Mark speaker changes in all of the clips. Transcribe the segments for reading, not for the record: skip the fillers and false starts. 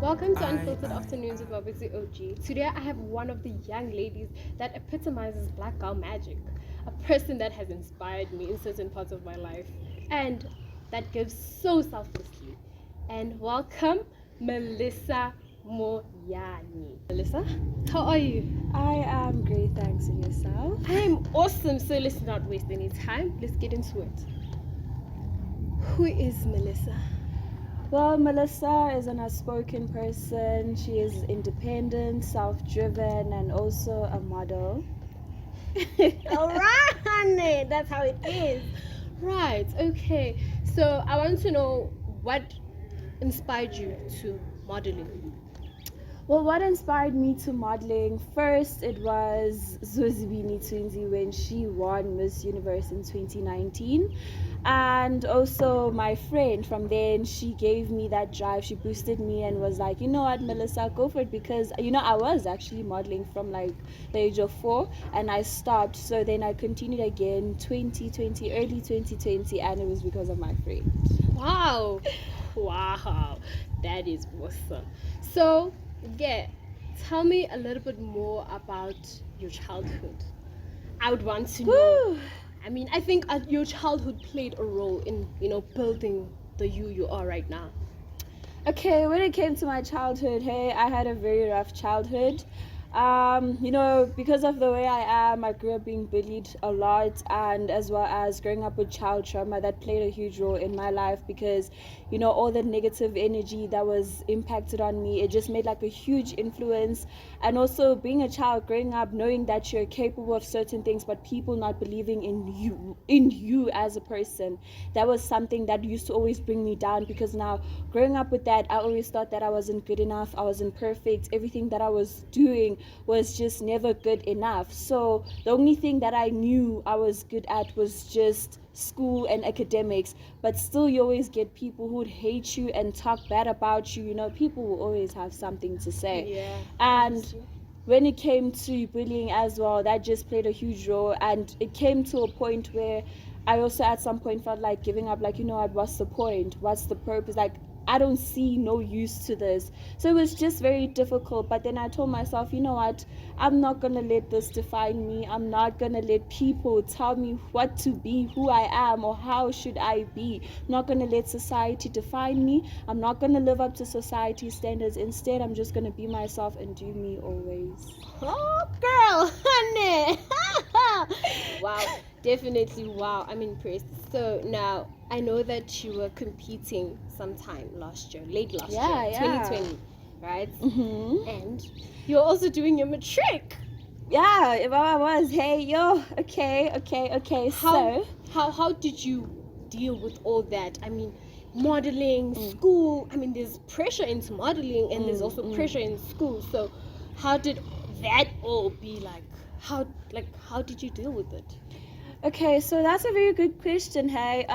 Speaker 1: Welcome to Unfiltered Afternoons with Babisi OG. Today I have one of the young ladies that epitomizes black girl magic. A person that has inspired me in certain parts of my life and that gives so selflessly. And welcome, Melissa Moyani. Melissa, how are you?
Speaker 2: I am great, thanks, and yourself?
Speaker 1: I am awesome, so let's not waste any time. Let's get into it. Who is Melissa?
Speaker 2: Well, Melissa is an outspoken person. She is independent, self-driven, and also a model.
Speaker 1: All right, honey, that's how it is. Right, okay. So I want to know what inspired you to modeling.
Speaker 2: Well, what inspired me to modeling? First, it was Zuzibini Twinzi when she won Miss Universe in 2019. And also my friend from then, she gave me that drive. She boosted me and was like, you know what, Melissa, go for it. Because, I was actually modeling from like the age of 4 and I stopped. So then I continued again 2020, early 2020, and it was because of my friend.
Speaker 1: Wow. Wow. That is awesome. So, yeah, tell me a little bit more about your childhood. I would want to know.
Speaker 2: Woo!
Speaker 1: I mean, I think your childhood played a role in, building the you are right now.
Speaker 2: Okay, when it came to my childhood, hey, I had a very rough childhood. Because of the way I am, I grew up being bullied a lot, and as well as growing up with child trauma, that played a huge role in my life because, all the negative energy that was impacted on me, it just made like a huge influence. And also being a child, growing up, knowing that you're capable of certain things, but people not believing in you as a person, that was something that used to always bring me down because now growing up with that, I always thought that I wasn't good enough, I wasn't perfect, everything that I was doing was just never good enough. So the only thing that I knew I was good at was just school and academics, but still you always get people who would hate you and talk bad about you. People will always have something to say.
Speaker 1: Yeah.
Speaker 2: And when it came to bullying as well, that just played a huge role, and it came to a point where I also at some point felt like giving up, like, what's the point, what's the purpose, like I don't see no use to this. So it was just very difficult. But then I told myself, you know what? I'm not going to let this define me. I'm not going to let people tell me what to be, who I am, or how should I be. I'm not going to let society define me. I'm not going to live up to society's standards. Instead, I'm just going to be myself and do me always.
Speaker 1: Oh, girl, honey. Wow, definitely wow. I'm impressed. So now I know that you were competing sometime last year, late last year, 2020, right?
Speaker 2: Mm-hmm.
Speaker 1: And you're also doing your matric.
Speaker 2: Yeah, if I was, hey, yo, okay.
Speaker 1: How did you deal with all that? I mean, modeling, school. I mean, there's pressure into modeling, and there's also pressure in school. So, how did that all be like? How did you deal with it?
Speaker 2: Okay, so that's a very good question, hey.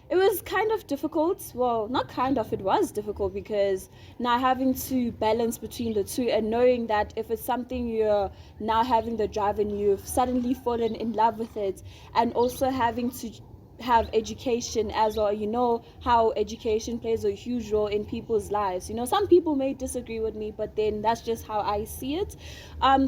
Speaker 2: It was kind of difficult. Well, not kind of, it was difficult because now having to balance between the two and knowing that if it's something you're now having the drive and you've suddenly fallen in love with it, and also having to have education as well. How education plays a huge role in people's lives. Some people may disagree with me, but then that's just how I see it.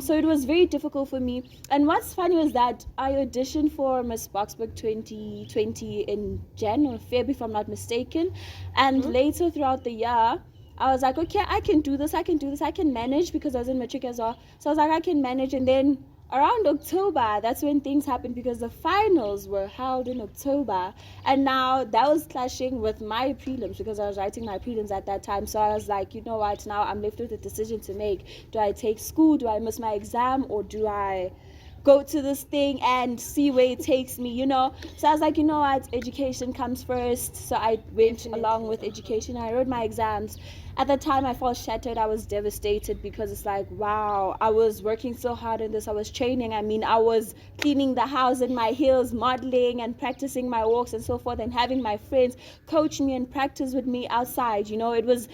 Speaker 2: So it was very difficult for me. And what's funny was that I auditioned for Miss Boxburg 2020 in January or February, if I'm not mistaken. And later throughout the year, I was like, okay, I can do this, I can manage, because I was in matric as well. So I was like, I can manage. And then around October, that's when things happened, because the finals were held in October, and now that was clashing with my prelims because I was writing my prelims at that time. So I was like, you know what, now I'm left with a decision to make. Do I take school, do I miss my exam, or do I go to this thing and see where it takes me? So I was like, you know what, education comes first. So I went along with education. I wrote my exams. At the time, I felt shattered. I was devastated because it's like, wow, I was working so hard in this. I was training. I mean, I was cleaning the house in my heels, modeling and practicing my walks and so forth, and having my friends coach me and practice with me outside. It was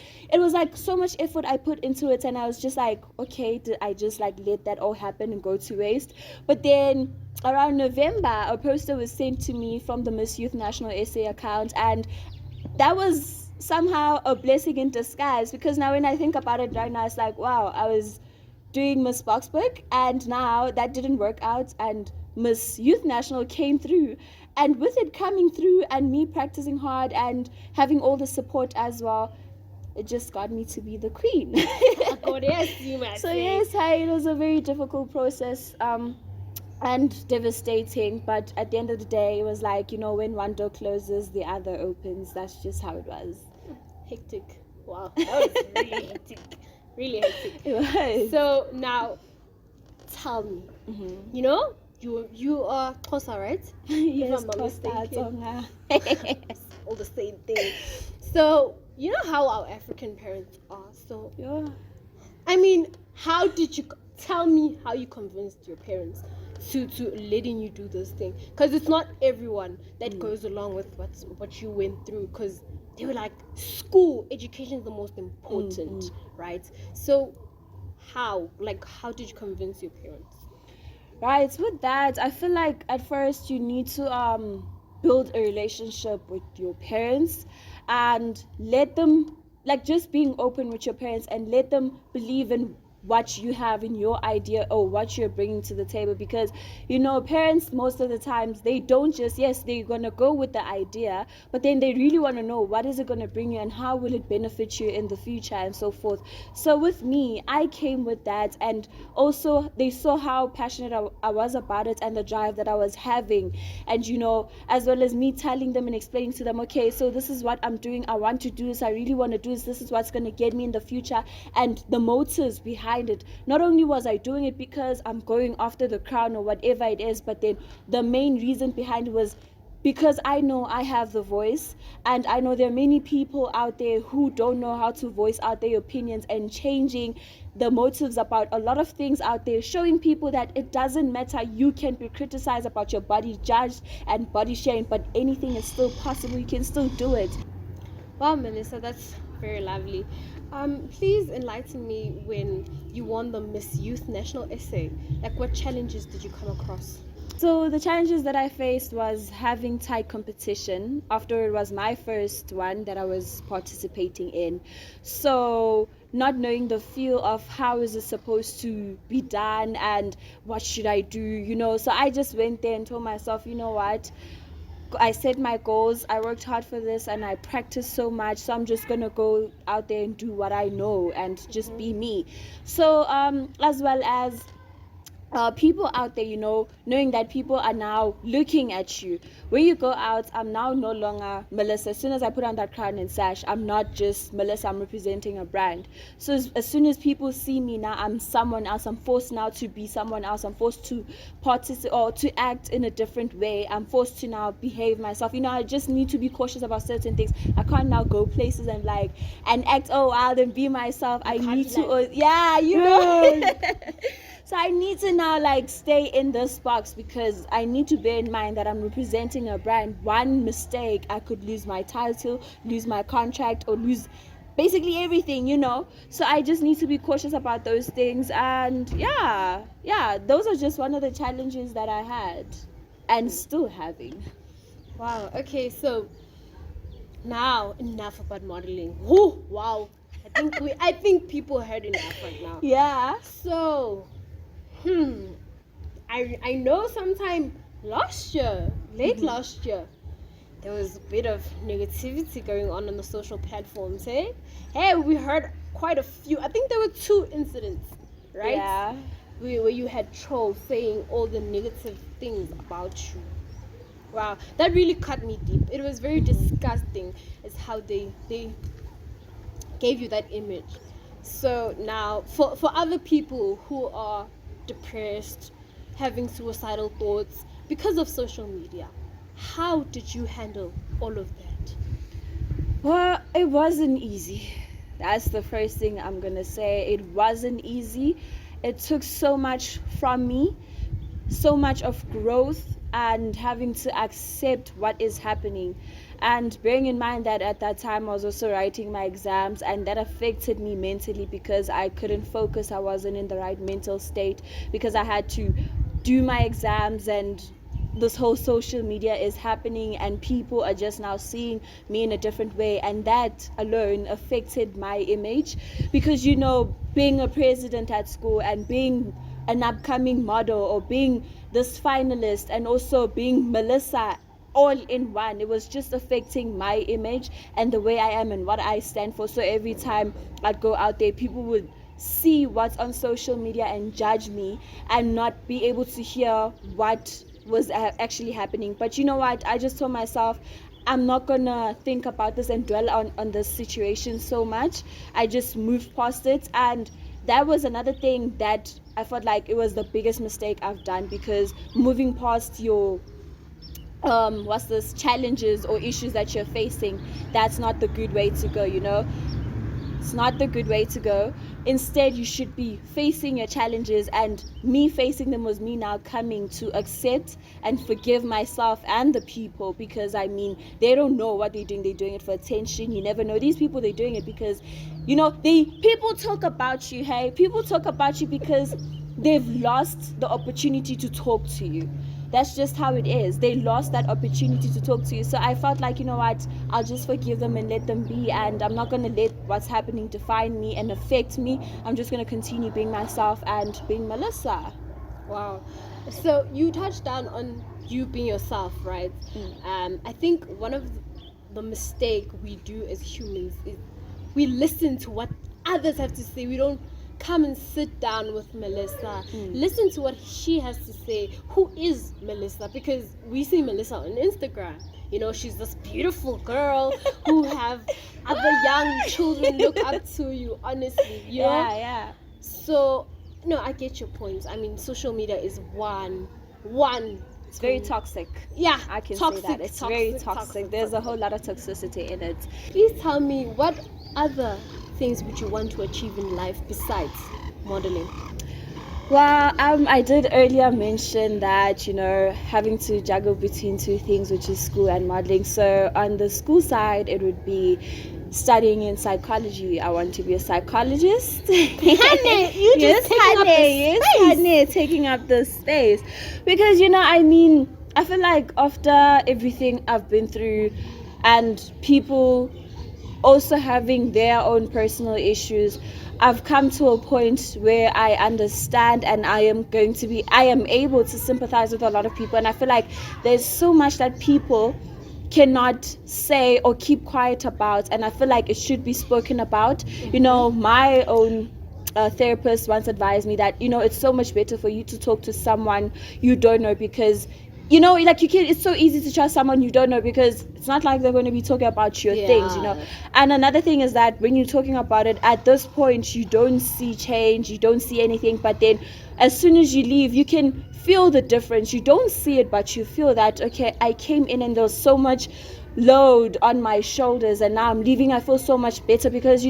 Speaker 2: like so much effort I put into it, and I was just like, okay, did I just like let that all happen and go to waste? But then around November, a poster was sent to me from the Miss Youth National SA account, and that was somehow a blessing in disguise, because now when I think about it right now, it's like, wow, I was doing Miss Boxburg and now that didn't work out, and Miss Youth National came through, and with it coming through and me practicing hard and having all the support as well, it just got me to be the queen.
Speaker 1: God, yes, you must
Speaker 2: So
Speaker 1: say.
Speaker 2: yes, it was a very difficult process, and devastating, but at the end of the day, it was like, when one door closes, the other opens. That's just how it was.
Speaker 1: Hectic. Wow, that was really hectic. Really hectic.
Speaker 2: It was.
Speaker 1: So now, tell me, you are Xhosa, right?
Speaker 2: Yes,
Speaker 1: I'm not mistaken.
Speaker 2: Xhosa.
Speaker 1: It's all the same thing. So you know how our African parents are. So
Speaker 2: Yeah.
Speaker 1: I mean, how did you tell me how you convinced your parents to letting you do this thing? Because it's not everyone that goes along with what you went through. Because they were like, school education is the most important, right? So how did you convince your parents?
Speaker 2: Right, with that, I feel like at first you need to build a relationship with your parents and let them, like, just being open with your parents and let them believe in what you have in your idea or what you're bringing to the table, because parents most of the times, they don't just, yes, they're gonna go with the idea, but then they really want to know what is it going to bring you and how will it benefit you in the future and so forth. So with me, I came with that, and also they saw how passionate I was about it and the drive that I was having, and as well as me telling them and explaining to them, okay, so this is what I'm doing, I want to do this, I really want to do this is what's going to get me in the future, and the motives behind it. Not only was I doing it because I'm going after the crown or whatever it is, but then the main reason behind it was because I know I have the voice, and I know there are many people out there who don't know how to voice out their opinions, and changing the motives about a lot of things out there, showing people that it doesn't matter, you can be criticized about your body, judged and body shamed, but anything is still possible, you can still do it.
Speaker 1: Wow, Melissa, that's very lovely. Please enlighten me when you won the Miss Youth National Essay. Like, what challenges did you come across?
Speaker 2: So the challenges that I faced was having tight competition after it was my first one that I was participating in. So not knowing the feel of how is it supposed to be done and what should I do. So I just went there and told myself, you know what, I set my goals, I worked hard for this, and I practiced so much, so I'm just gonna go out there and do what I know and just be me. So as well as people out there, knowing that people are now looking at you. When you go out, I'm now no longer Melissa. As soon as I put on that crown and sash, I'm not just Melissa, I'm representing a brand. So as soon as people see me now, I'm someone else. I'm forced now to be someone else. I'm forced to participate or to act in a different way. I'm forced to now behave myself. I just need to be cautious about certain things. I can't now go places and act wild and be myself. I need to, So I need to now stay in this box, because I need to bear in mind that I'm representing a brand. One mistake, I could lose my title, lose my contract, or lose basically everything, So I just need to be cautious about those things. And those are just one of the challenges that I had and still having.
Speaker 1: Wow. Okay, so now enough about modeling. Oh, wow. I think people heard enough right now.
Speaker 2: Yeah.
Speaker 1: So, I know sometime last year, last year, there was a bit of negativity going on the social platforms, hey? Hey, we heard quite a few. I think there were 2 incidents, right?
Speaker 2: Yeah.
Speaker 1: Where you had trolls saying all the negative things about you. Wow, that really cut me deep. It was very disgusting as how they gave you that image. So now, for other people who are depressed, having suicidal thoughts because of social media, how did you handle all of that?
Speaker 2: Well, it wasn't easy. That's the first thing I'm gonna say. It wasn't easy. It took so much from me, so much of growth, and having to accept what is happening. And bearing in mind that at that time I was also writing my exams, and that affected me mentally because I couldn't focus. I wasn't in the right mental state because I had to do my exams and this whole social media is happening and people are just now seeing me in a different way, and that alone affected my image. Because being a president at school and being an upcoming model, or being this finalist, and also being Melissa all in one, it was just affecting my image and the way I am and what I stand for. So every time I'd go out there, people would see what's on social media and judge me, and not be able to hear what was actually happening. But you know what, I just told myself, I'm not gonna think about this and dwell on this situation so much. I just moved past it. And that was another thing that I felt like it was the biggest mistake I've done, because moving past your what's this, challenges or issues that you're facing, that's not the good way to go. It's not the good way to go. Instead, you should be facing your challenges, and me facing them was me now coming to accept and forgive myself and the people. Because they don't know what they're doing it for attention. You never know, these people, they're doing it because people talk about you. Hey, people talk about you because they've lost the opportunity to talk to you. That's just how it is. They lost that opportunity to talk to you. So I felt like, you know what, I'll just forgive them and let them be, and I'm not going to let what's happening define me and affect me. I'm just going to continue being myself and being Melissa.
Speaker 1: Wow. So you touched on you being yourself, right? I think one of the mistake we do as humans is we listen to what others have to say. We don't come and sit down with Melissa, listen to what she has to say. Who is Melissa? Because we see Melissa on Instagram. She's this beautiful girl who have other young children look up to you, honestly.
Speaker 2: Yeah.
Speaker 1: So, no, I get your point. Social media is one.
Speaker 2: It's very toxic.
Speaker 1: Yeah,
Speaker 2: I can
Speaker 1: toxic,
Speaker 2: say that. It's very toxic. There's a whole lot of toxicity in it.
Speaker 1: Please tell me, what other things would you want to achieve in life besides modeling?
Speaker 2: Well, I did earlier mention that, having to juggle between two things, which is school and modeling. So on the school side, it would be studying in psychology. I want to be a psychologist.
Speaker 1: Honey, you just
Speaker 2: taking up the space. Because, I feel like after everything I've been through, and people also having their own personal issues, I've come to a point where I understand, and I am able to sympathize with a lot of people. And I feel like there's so much that people cannot say or keep quiet about, and I feel like it should be spoken about. My own therapist once advised me that it's so much better for you to talk to someone you don't know, because it's so easy to trust someone you don't know, because it's not like they're going to be talking about your things. And another thing is that when you're talking about it, at this point you don't see change, you don't see anything. But then as soon as you leave, you can feel the difference. You don't see it, but you feel that, okay, I came in and there was so much load on my shoulders, and now I'm leaving, I feel so much better. Because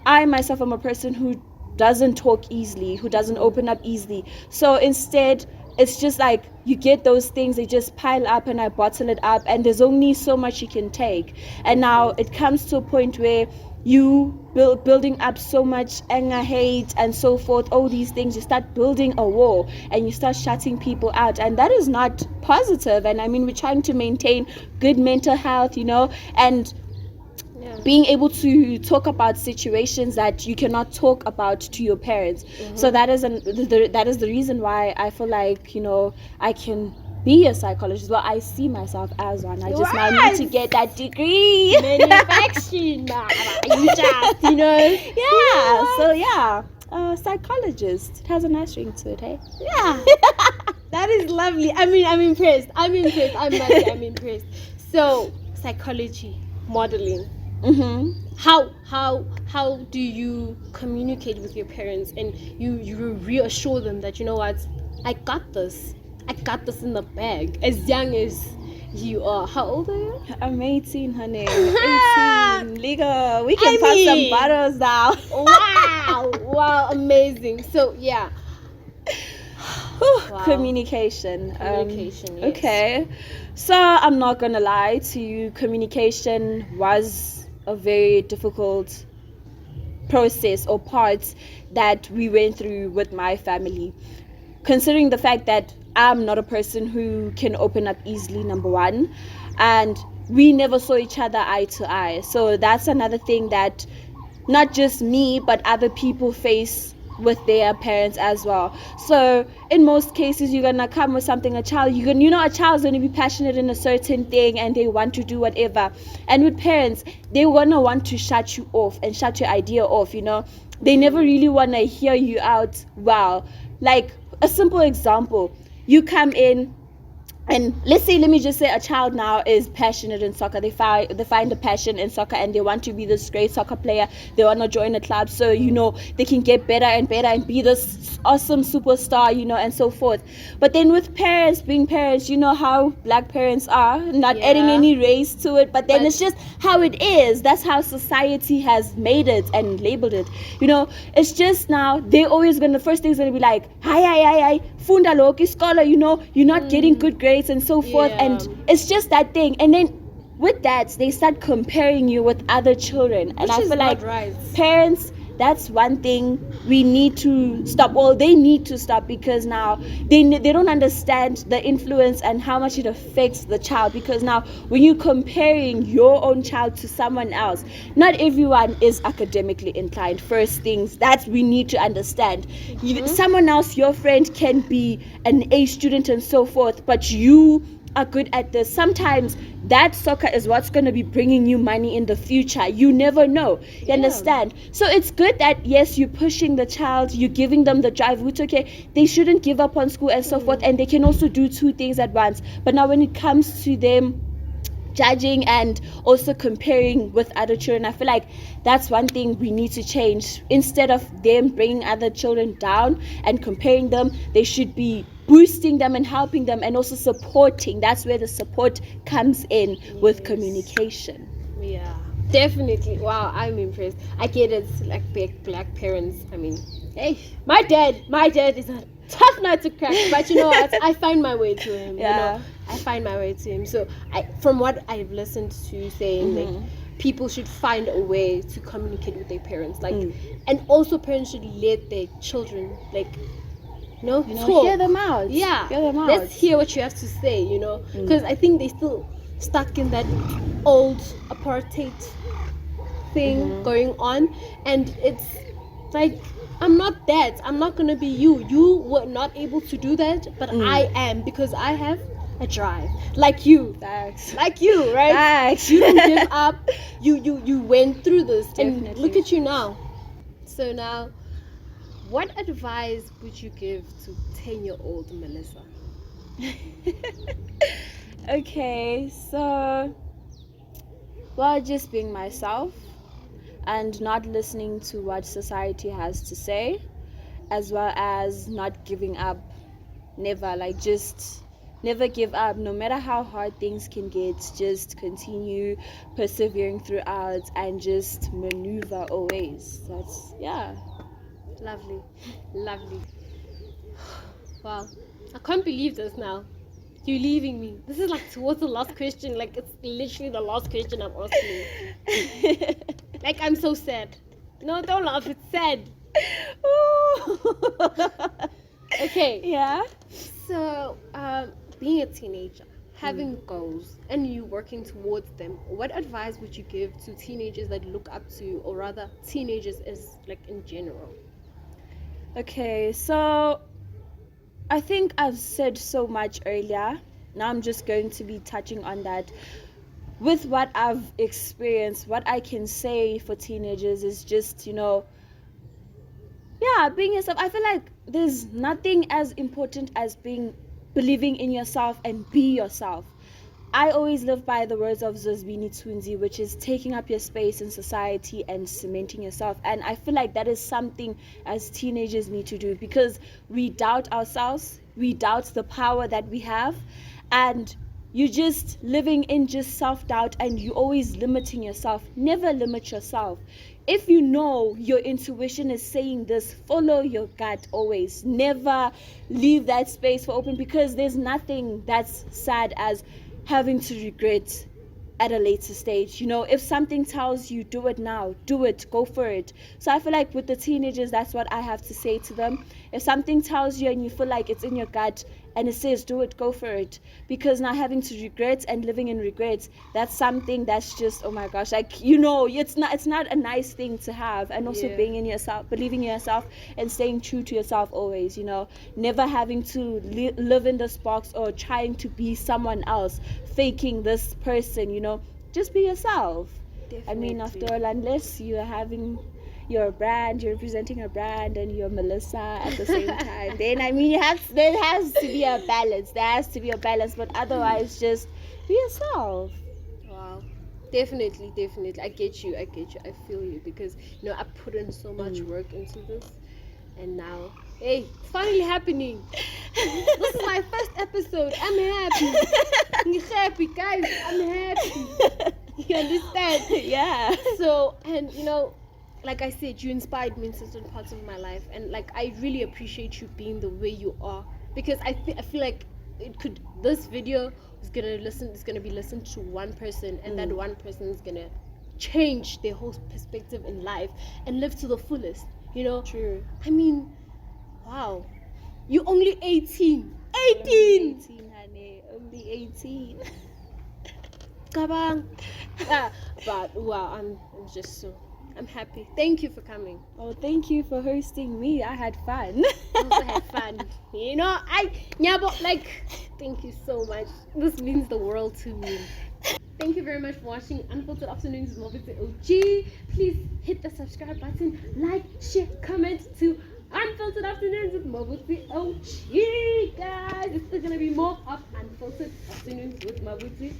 Speaker 2: I myself am a person who doesn't talk easily, who doesn't open up easily. So instead, it's just like you get those things, they just pile up, and I bottle it up, and there's only so much you can take. And now it comes to a point where you building up so much anger, hate, and so forth, all these things, you start building a wall and you start shutting people out, and that is not positive. And we're trying to maintain good mental health, and being able to talk about situations that you cannot talk about to your parents. So that is the reason why I feel like I can be a psychologist. Well, I see myself as one. I just now need to get that degree.
Speaker 1: Manufacturing, you just,
Speaker 2: Yeah. So psychologist. It has a nice ring to it, hey?
Speaker 1: Yeah. That is lovely. I'm impressed. I'm impressed. So, psychology, modeling. How do you communicate with your parents, and you reassure them that, I got this in the bag, as young as you are? How old are you?
Speaker 2: I'm 18, honey. 18. Legal. We can pop some bottles now.
Speaker 1: Wow, amazing. So yeah.
Speaker 2: Wow. Communication,
Speaker 1: yes.
Speaker 2: Okay, so I'm not gonna lie to you, communication was a very difficult process or part that we went through with my family. considering the fact that I'm not a person who can open up easily, number one, and we never saw each other eye to eye. So that's another thing that not just me but other people face with their parents as well. So in most cases, you're gonna come with something, a child, a child's gonna be passionate in a certain thing and they want to do whatever. And with parents, they wanna want to shut you off and shut your idea off. They never really wanna hear you out. Wow. Like a simple example, you come in, and let me just say a child now is passionate in soccer. They find a passion in soccer and they want to be this great soccer player. They want to join a club so they can get better and better and be this awesome superstar, and so forth. But then with parents, being parents, you know how black parents are, not adding any race to it, but then it's just how it is. That's how society has made it and labeled it. It's just now they're always the first thing's gonna be like, hi, funda loki scholar, you're not getting good grades and so forth. And it's just that thing. And then with that, they start comparing you with other children. And I feel like parents, that's one thing we need to stop. Well, they need to stop, because now they don't understand the influence and how much it affects the child. Because now when you're comparing your own child to someone else, not everyone is academically inclined. First things that we need to understand. Someone else, your friend, can be an A student and so forth, but you are good at this. Sometimes that soccer is what's going to be bringing you money in the future. You never know. You understand? So it's good that, yes, you're pushing the child, you're giving them the drive, which, okay, they shouldn't give up on school and so forth, and they can also do two things at once. But now when it comes to them judging and also comparing with other children, I feel like that's one thing we need to change. Instead of them bringing other children down and comparing them, they should be boosting them and helping them and also supporting. That's where the support comes in, with communication.
Speaker 1: Yeah, definitely. Wow, I'm impressed. I get it, like black parents. I mean, hey, my dad is a tough nut to crack, but you know what? I find my way to him. I find my way to him. So from what I've listened to saying, like, people should find a way to communicate with their parents, like, and also parents should let their children, like, talk.
Speaker 2: Hear them out.
Speaker 1: Yeah,
Speaker 2: hear them out.
Speaker 1: Let's hear what you have to say. Because I think they still stuck in that old apartheid thing going on, and it's like, I'm not that. I'm not gonna be you. You were not able to do that, but I am, because I have a drive, like you.
Speaker 2: Facts.
Speaker 1: Like you, right?
Speaker 2: Facts.
Speaker 1: You didn't give up. You went through this.
Speaker 2: Definitely.
Speaker 1: And look at you now. So now, what advice would you give to 10-year-old Melissa?
Speaker 2: Okay, so, well, just being myself and not listening to what society has to say, as well as not giving up. Never, just never give up. No matter how hard things can get, just continue persevering throughout and just maneuver always. That's, yeah.
Speaker 1: Lovely. Wow, I can't believe this now. You're leaving me. This is like towards the last question. Like, it's literally the last question I'm asking. Like, I'm so sad. No, don't laugh. It's sad. Okay.
Speaker 2: Yeah.
Speaker 1: So, being a teenager, having goals, and you working towards them, what advice would you give to teenagers that look up to, or rather, teenagers as, like, in general?
Speaker 2: Okay, so I think I've said so much earlier. Now I'm just going to be touching on that. With what I've experienced, what I can say for teenagers is just, being yourself. I feel like there's nothing as important as believing in yourself and be yourself. I always live by the words of Zozbini Tunzi, which is taking up your space in society and cementing yourself. And I feel like that is something as teenagers need to do, because we doubt ourselves, we doubt the power that we have, and you're just living in just self-doubt, and you're always limiting yourself. Never limit yourself. If you know your intuition is saying this, follow your gut always. Never leave that space for open, because there's nothing that's sad as having to regret at a later stage. You know, if something tells you do it now, do it, go for it. So I feel like with the teenagers, that's what I have to say to them. If something tells you and you feel like it's in your gut and it says do it, go for it. Because now having to regret and living in regrets, that's something that's just, oh my gosh, like, you know, it's not a nice thing to have. And also
Speaker 1: Yeah.
Speaker 2: being in yourself, believing in yourself, and staying true to yourself always, you know, never having to live in this box or trying to be someone else, faking this person, you know. Just be yourself. I mean, after
Speaker 1: Definitely.
Speaker 2: all, unless you're having your brand, you're representing a brand, and you're Melissa at the same time, then I mean, there has to be a balance. There has to be a balance, but otherwise, just be yourself.
Speaker 1: Wow. Definitely, definitely. I get you. I get you. I feel you because I put in so much work into this, and now, hey, it's finally happening. This is my first episode. I'm happy. I'm happy, guys. I'm happy. You understand?
Speaker 2: Yeah.
Speaker 1: So, and like I said, you inspired me in certain parts of my life, and like I really appreciate you being the way you are because I feel like this video is gonna be listened to one person, and that one person is gonna change their whole perspective in life and live to the fullest.
Speaker 2: True.
Speaker 1: I mean, wow, you only 18.
Speaker 2: Only
Speaker 1: 18.
Speaker 2: 18, honey. Only 18.
Speaker 1: Kabang. But wow, I'm happy. Thank you for coming.
Speaker 2: Oh, thank you for hosting me. I had fun.
Speaker 1: I also had fun. Thank you so much. This means the world to me. Thank you very much for watching Unfiltered Afternoons with Mobitsi OG. Please hit the subscribe button, like, share, comment to Unfiltered Afternoons with Mobitsi OG. Guys, it's still gonna be more of Unfiltered Afternoons with Mobitsi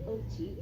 Speaker 1: OG.